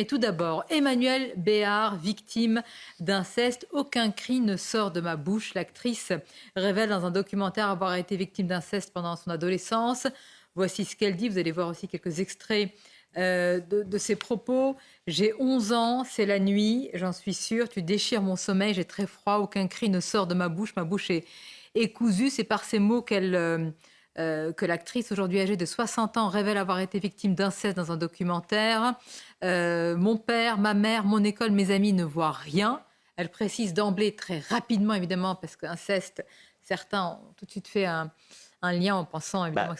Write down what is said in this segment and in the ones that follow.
Et tout d'abord, Emmanuelle Béard, victime d'inceste. Aucun cri ne sort de ma bouche. L'actrice révèle dans un documentaire avoir été victime d'inceste pendant son adolescence. Voici ce qu'elle dit. Vous allez voir aussi quelques extraits de ses propos. J'ai 11 ans, c'est la nuit, j'en suis sûre. Tu déchires mon sommeil, j'ai très froid. Aucun cri ne sort de ma bouche. Ma bouche est cousue. C'est par ces mots que l'actrice, aujourd'hui âgée de 60 ans, révèle avoir été victime d'inceste dans un documentaire. Mon père, ma mère, mon école, mes amis ne voient rien. Elle précise d'emblée, très rapidement évidemment, parce qu'inceste, certains ont tout de suite fait un lien en pensant évidemment,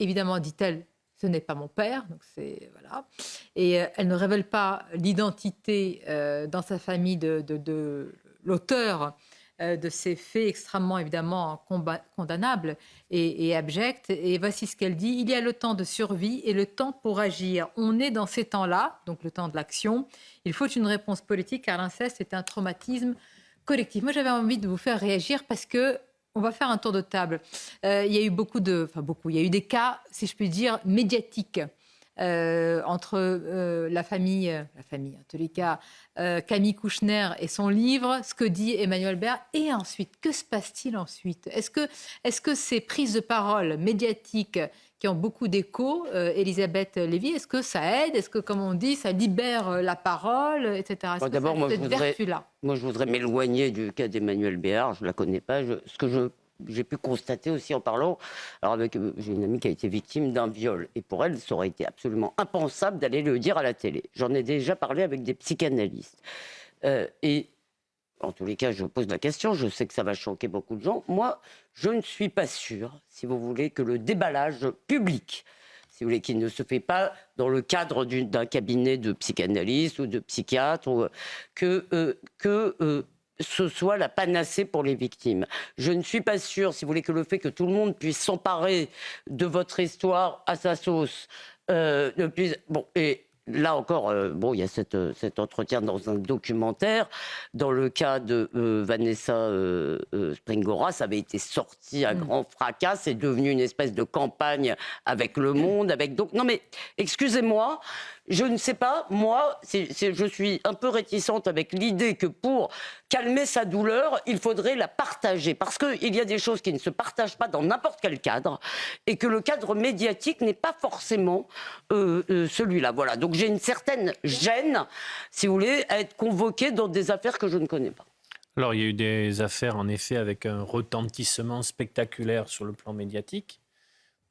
évidemment, dit-elle, ce n'est pas mon père. Donc voilà. Et elle ne révèle pas l'identité dans sa famille de l'auteur de ces faits extrêmement, évidemment, condamnables et abjects. Et voici ce qu'elle dit. Il y a le temps de survie et le temps pour agir. On est dans ces temps-là, donc le temps de l'action. Il faut une réponse politique car l'inceste est un traumatisme collectif. Moi, j'avais envie de vous faire réagir parce que on va faire un tour de table. Il y a eu il y a eu des cas, si je puis dire, médiatiques entre la famille, en tous les cas, Camille Kouchner et son livre, ce que dit Emmanuelle Béard. Et ensuite, que se passe-t-il ensuite ? Est-ce que ces prises de parole médiatiques qui ont beaucoup d'écho, Elisabeth Lévy, est-ce que ça aide ? Est-ce que, comme on dit, ça libère la parole, etc. Est-ce que D'abord, ça a cette vertu-là ? Moi, je voudrais m'éloigner du cas d'Emmanuelle Béard. Je ne la connais pas. J'ai pu constater aussi en parlant, alors j'ai une amie qui a été victime d'un viol, et pour elle, ça aurait été absolument impensable d'aller le dire à la télé. J'en ai déjà parlé avec des psychanalystes. Et en tous les cas, je pose la question, je sais que ça va choquer beaucoup de gens. Moi, je ne suis pas sûre, si vous voulez, que le déballage public, si vous voulez, qui ne se fait pas dans le cadre d'un cabinet de psychanalyste ou de psychiatre, ce soit la panacée pour les victimes. Je ne suis pas sûre, si vous voulez, que le fait que tout le monde puisse s'emparer de votre histoire à sa sauce, et là encore, il y a cet entretien dans un documentaire. Dans le cas de Vanessa Springora, ça avait été sorti à grand fracas. C'est devenu une espèce de campagne avec Le Monde. Non mais, excusez-moi, je ne sais pas, moi, je suis un peu réticente avec l'idée que pour calmer sa douleur, il faudrait la partager. Parce qu'il y a des choses qui ne se partagent pas dans n'importe quel cadre, et que le cadre médiatique n'est pas forcément celui-là. Voilà, donc j'ai une certaine gêne, si vous voulez, à être convoquée dans des affaires que je ne connais pas. Alors, il y a eu des affaires, en effet, avec un retentissement spectaculaire sur le plan médiatique.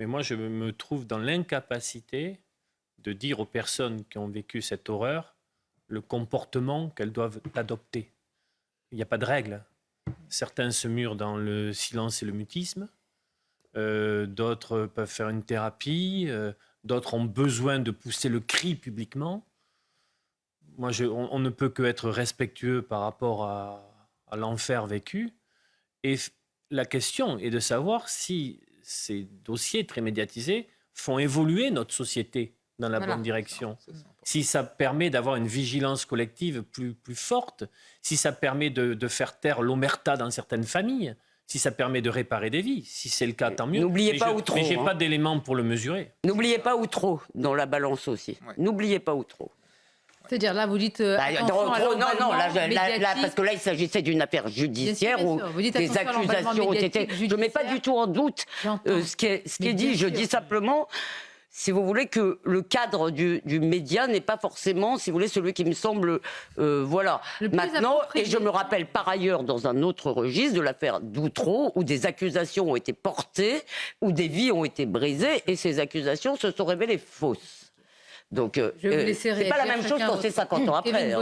Mais moi, je me trouve dans l'incapacité de dire aux personnes qui ont vécu cette horreur le comportement qu'elles doivent adopter. Il n'y a pas de règle. Certains se murent dans le silence et le mutisme. D'autres peuvent faire une thérapie. D'autres ont besoin de pousser le cri publiquement. Moi, on ne peut qu'être respectueux par rapport à l'enfer vécu. Et la question est de savoir si ces dossiers très médiatisés font évoluer notre société dans la bonne direction. Si ça permet d'avoir une vigilance collective plus forte, si ça permet de faire taire l'omerta dans certaines familles, si ça permet de réparer des vies. Si c'est le cas, tant mieux. N'oubliez pas où trop. Mais je n'ai pas d'éléments pour le mesurer. N'oubliez pas où trop dans la balance aussi. Ouais. N'oubliez pas où trop. C'est-à-dire, là, vous dites... là, parce que là, il s'agissait d'une affaire judiciaire où des accusations ont été... Je ne mets pas du tout en doute ce qui est dit. Je dis simplement, si vous voulez, que le cadre du média n'est pas forcément, si vous voulez, celui qui me semble... Maintenant, et je me rappelle par ailleurs, dans un autre registre, de l'affaire d'Outreau, où des accusations ont été portées, où des vies ont été brisées, et ces accusations se sont révélées fausses. Donc, c'est pas la même chose quand c'est 50 ans après.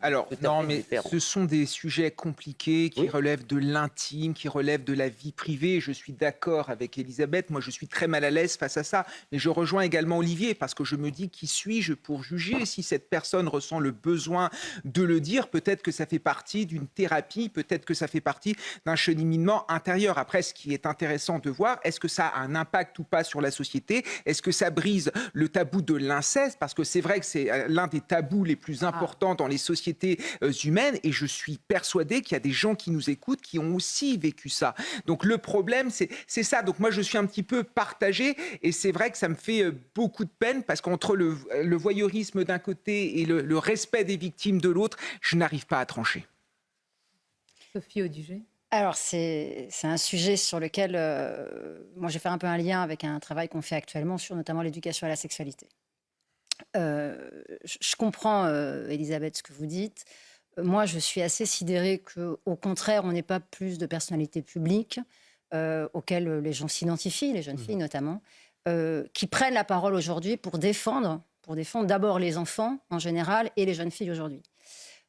Alors, non, mais ce sont des sujets compliqués qui relèvent de l'intime, qui relèvent de la vie privée. Je suis d'accord avec Elisabeth. Moi, je suis très mal à l'aise face à ça. Mais je rejoins également Olivier parce que je me dis, qui suis-je pour juger si cette personne ressent le besoin de le dire? Peut-être que ça fait partie d'une thérapie, peut-être que ça fait partie d'un cheminement intérieur. Après, ce qui est intéressant de voir, est-ce que ça a un impact ou pas sur la société? Est-ce que ça brise le tabou de l'inceste? l'inceste, parce que c'est vrai que c'est l'un des tabous les plus importants dans les sociétés humaines, et je suis persuadé qu'il y a des gens qui nous écoutent qui ont aussi vécu ça. Donc le problème, c'est ça. Donc moi, je suis un petit peu partagé, et c'est vrai que ça me fait beaucoup de peine, parce qu'entre le voyeurisme d'un côté et le respect des victimes de l'autre, je n'arrive pas à trancher. Sophie Audugé. Alors, c'est un sujet sur lequel, moi, j'ai fait un peu un lien avec un travail qu'on fait actuellement sur notamment l'éducation à la sexualité. Je comprends, Elisabeth, ce que vous dites. Moi, je suis assez sidérée qu'au contraire, on n'ait pas plus de personnalités publiques auxquelles les gens s'identifient, les jeunes filles notamment, qui prennent la parole aujourd'hui pour défendre d'abord les enfants en général et les jeunes filles aujourd'hui.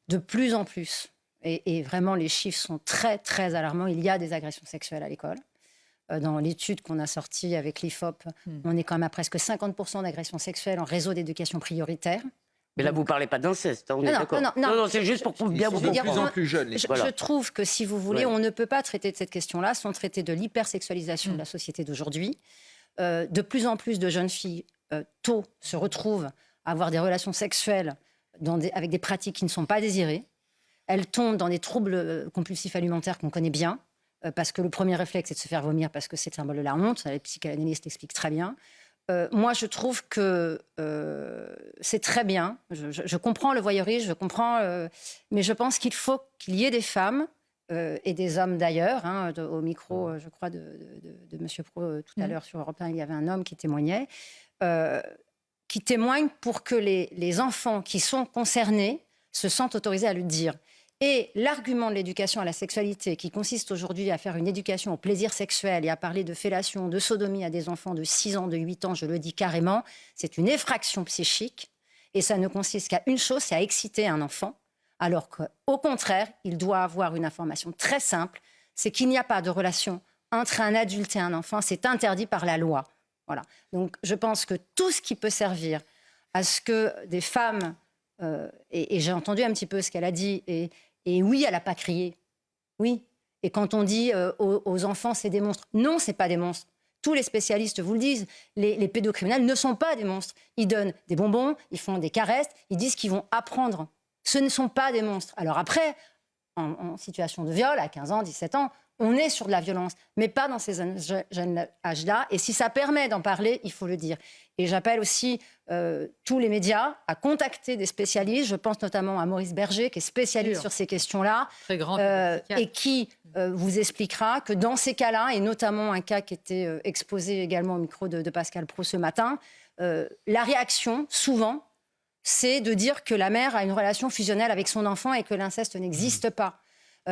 De plus en plus. Et vraiment, les chiffres sont très, très alarmants. Il y a des agressions sexuelles à l'école. Dans l'étude qu'on a sortie avec l'IFOP, on est quand même à presque 50% d'agressions sexuelles en réseau d'éducation prioritaire. Mais là, vous ne parlez pas d'inceste, on est d'accord. Non, c'est juste pour bien vous comprendre. De plus en plus jeunes. Je trouve que, si vous voulez, on ne peut pas traiter de cette question-là sans traiter de l'hypersexualisation de la société d'aujourd'hui. De plus en plus de jeunes filles, tôt, se retrouvent à avoir des relations sexuelles avec des pratiques qui ne sont pas désirées. Elles tombent dans des troubles compulsifs alimentaires qu'on connaît bien, parce que le premier réflexe, c'est de se faire vomir parce que c'est le symbole de la honte. Les psychanalystes l'expliquent très bien. Moi, je trouve que c'est très bien. Je comprends le voyeurisme, mais je pense qu'il faut qu'il y ait des femmes et des hommes d'ailleurs. Au micro, je crois, de M. Pro, tout à l'heure sur Europe 1, il y avait un homme qui témoignait, qui témoigne pour que les enfants qui sont concernés se sentent autorisés à le dire. Et l'argument de l'éducation à la sexualité, qui consiste aujourd'hui à faire une éducation au plaisir sexuel et à parler de fellation, de sodomie à des enfants de 6 ans, de 8 ans, je le dis carrément, c'est une effraction psychique. Et ça ne consiste qu'à une chose, c'est à exciter un enfant. Alors qu'au contraire, il doit avoir une information très simple, c'est qu'il n'y a pas de relation entre un adulte et un enfant, c'est interdit par la loi. Voilà. Donc je pense que tout ce qui peut servir à ce que des femmes... et j'ai entendu un petit peu ce qu'elle a dit, et oui, elle n'a pas crié. Oui. Et quand on dit aux enfants, c'est des monstres. Non, ce n'est pas des monstres. Tous les spécialistes vous le disent. Les pédocriminels ne sont pas des monstres. Ils donnent des bonbons, ils font des caresses, ils disent qu'ils vont apprendre. Ce ne sont pas des monstres. Alors après, en situation de viol, à 15 ans, 17 ans, on est sur de la violence, mais pas dans ces jeunes âges-là. Et si ça permet d'en parler, il faut le dire. Et j'appelle aussi tous les médias à contacter des spécialistes. Je pense notamment à Maurice Berger, qui est spécialiste sur ces questions-là, très grand et qui vous expliquera que dans ces cas-là, et notamment un cas qui était exposé également au micro de Pascal Praud ce matin, la réaction, souvent, c'est de dire que la mère a une relation fusionnelle avec son enfant et que l'inceste n'existe pas.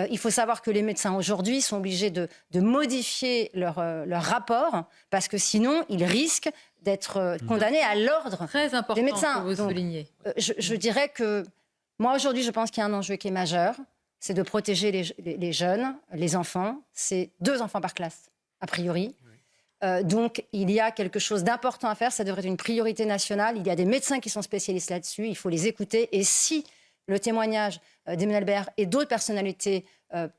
Il faut savoir que les médecins aujourd'hui sont obligés de modifier leur rapport parce que sinon ils risquent d'être condamnés à l'ordre des médecins. Très important, vous souligner. Je dirais que moi aujourd'hui je pense qu'il y a un enjeu qui est majeur, c'est de protéger les jeunes, les enfants. C'est 2 enfants par classe, a priori. Donc il y a quelque chose d'important à faire, ça devrait être une priorité nationale. Il y a des médecins qui sont spécialistes là-dessus, il faut les écouter. Et si le témoignage d'Emmanuel Béard et d'autres personnalités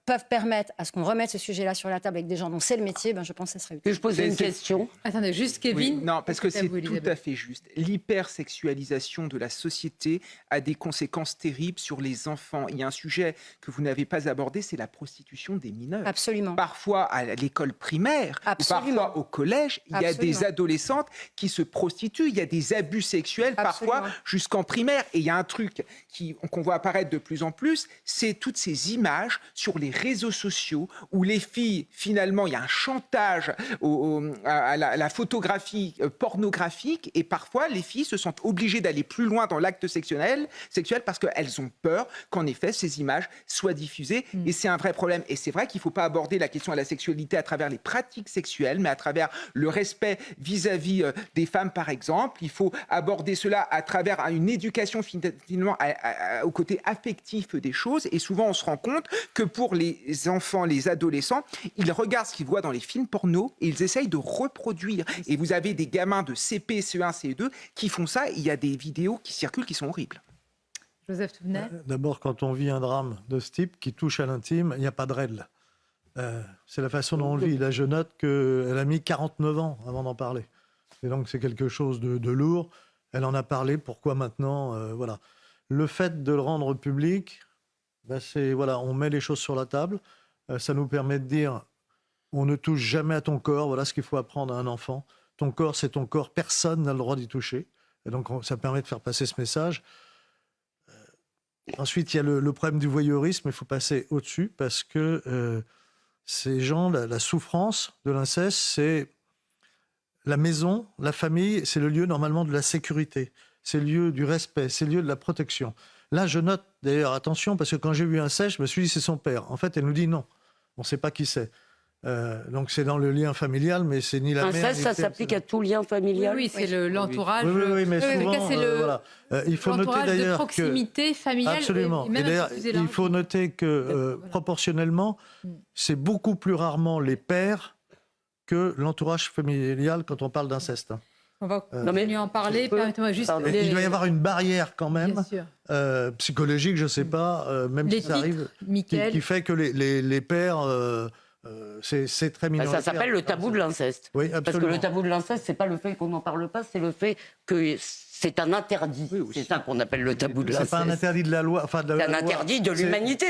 peuvent permettre à ce qu'on remette ce sujet-là sur la table avec des gens dont c'est le métier, je pense que ça serait utile. Je posais une question. Attendez, juste Kevin. Oui, non, parce que c'est tout à fait juste. L'hypersexualisation de la société a des conséquences terribles sur les enfants. Il y a un sujet que vous n'avez pas abordé, c'est la prostitution des mineurs. Absolument. Parfois à l'école primaire, ou parfois au collège, il y a des adolescentes qui se prostituent, il y a des abus sexuels, parfois jusqu'en primaire. Et il y a un truc qu'on voit apparaître de plus en plus, c'est toutes ces images sur les réseaux sociaux où les filles, finalement, il y a un chantage à la photographie pornographique, et parfois les filles se sentent obligées d'aller plus loin dans l'acte sexuel parce qu'elles ont peur qu'en effet ces images soient diffusées. Et c'est un vrai problème. Et c'est vrai qu'il ne faut pas aborder la question de la sexualité à travers les pratiques sexuelles, mais à travers le respect vis-à-vis des femmes, par exemple. Il faut aborder cela à travers une éducation finalement au côté affectif des choses. Et souvent, on se rend compte que pour les enfants, les adolescents, ils regardent ce qu'ils voient dans les films porno et ils essayent de reproduire. Et vous avez des gamins de CP, CE1, CE2 qui font ça. Il y a des vidéos qui circulent qui sont horribles. Joseph Touvenet. D'abord, quand on vit un drame de ce type qui touche à l'intime, il n'y a pas de règle. C'est la façon dont on le vit. Là, je note qu'elle a mis 49 ans avant d'en parler. Et donc, c'est quelque chose de lourd. Elle en a parlé. Pourquoi maintenant voilà. Le fait de le rendre public, c'est voilà, on met les choses sur la table. Ça nous permet de dire, on ne touche jamais à ton corps. Voilà ce qu'il faut apprendre à un enfant. Ton corps, c'est ton corps. Personne n'a le droit d'y toucher. Et donc, ça permet de faire passer ce message. Ensuite, il y a le problème du voyeurisme. Il faut passer au-dessus parce que ces gens, la souffrance de l'inceste, c'est la maison, la famille, c'est le lieu normalement de la sécurité. C'est le lieu du respect, c'est le lieu de la protection. Là, je note d'ailleurs, attention, parce que quand j'ai vu inceste, je me suis dit c'est son père. En fait, elle nous dit non, on ne sait pas qui c'est. Donc c'est dans le lien familial, mais c'est ni la mère. Inceste, ça s'applique à tout lien familial. Oui, c'est l'entourage. Oui, mais souvent, c'est voilà. Il faut noter l'entourage de d'ailleurs proximité familiale. Absolument. Et d'ailleurs, il faut noter que proportionnellement, c'est beaucoup plus rarement les pères que l'entourage familial quand on parle d'inceste. On va continuer à en parler. Permettez-moi juste. Il doit y avoir une barrière quand même, psychologique, je ne sais pas, même si ça arrive, qui fait que les pères, c'est très minoritaire. Ça s'appelle le tabou de l'inceste. Oui, absolument. Parce que le tabou de l'inceste, c'est pas le fait qu'on n'en parle pas, c'est le fait que c'est un interdit. C'est ça qu'on appelle le tabou de l'inceste. C'est pas un interdit de la loi. C'est un interdit de l'humanité.